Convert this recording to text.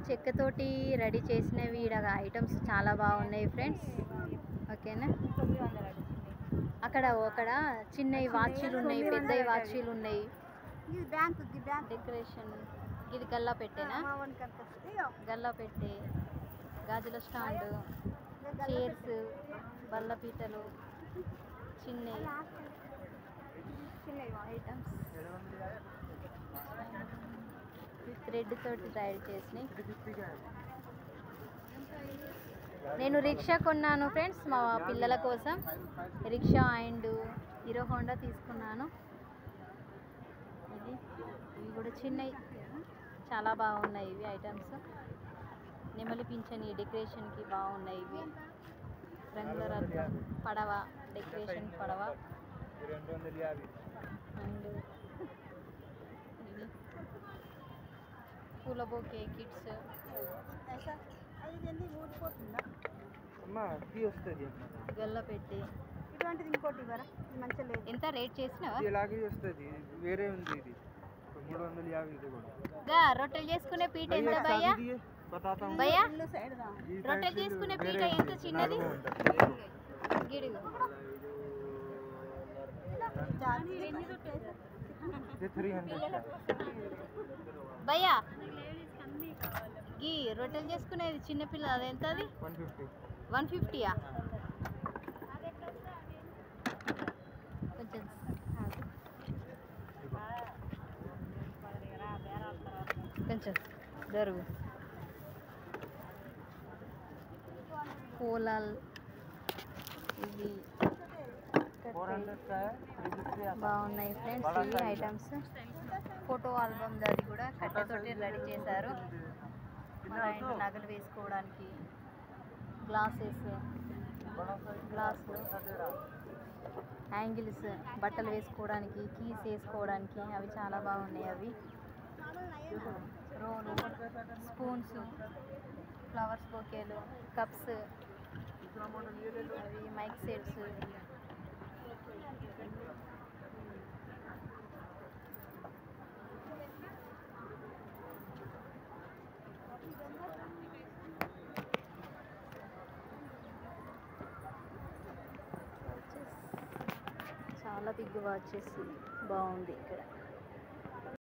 చెక్కతోటి ready చేసినవి ఈడ items చాలా బాగున్నాయి ఫ్రెండ్స్. ఓకేనా, అక్కడ చిన్నవి వాచీలు ఉన్నాయి, పెద్దవి వాచీలు ఉన్నాయి. డెకరేషన్ ఇది గల్లా పెట్టేనా, గల్లా పెట్టే, గాజుల స్టాండ్, చైర్స్, బల్ల పీటలు, చిన్నవి ఐటమ్స్ థ్రెడ్ తోటి తయారు చేసినాయి. నేను రిక్షా కొన్నాను ఫ్రెండ్స్ మా పిల్లల కోసం. రిక్షా అండ్ హీరో హోండా తీసుకున్నాను. ఇవి కూడా చిన్నవి, చాలా బాగున్నాయి ఇవి ఐటమ్స్. నెమలి పింఛని డెకరేషన్కి బాగున్నాయి ఇవి. రంగుల పడవ, డెకరేషన్ పడవ అండ్ పూల బొకే కిడ్స్. గల్ల పెట్టి ఇటువంటిది ఇంకోటి ఇవ్వరా, మంచిగా లేదు. ఎంత రేట్ చేసినావా? ఇలాగే వస్తుంది, వేరే ఉంది ఇది 350. ఇది కూడా రొట్టెలు చేసుకునే పీట ఎంత భయ్యా? భయ్యా రొట్టెలు చేసుకునే పీట ఎంత చిన్నది? గిడుగు భయ్యా ఈ రొట్టెలు చేసుకునేది చిన్నపిల్ల అది ఎంత? అది 150యా? కొంచెం కొంచెం జరుగు. పూలాలు ఇవి బాగున్నాయి ఫ్రెండ్స్. ఇవి ఐటమ్స్ ఫోటో ఆల్బమ్ అది కూడా కట్టెతోటి రెడీ చేశారు. నగలు వేసుకోవడానికి గ్లాసెస్, యాంగిల్స్, బట్టలు వేసుకోవడానికి, కీస్ వేసుకోవడానికి అవి చాలా బాగున్నాయి. అవి రోలు, స్పూన్స్, ఫ్లవర్స్ బొకేలు, కప్స్, అవి మైక్ సెట్స్. చాలా బిగ్ వాచెస్ బాగుంది ఇక్కడ.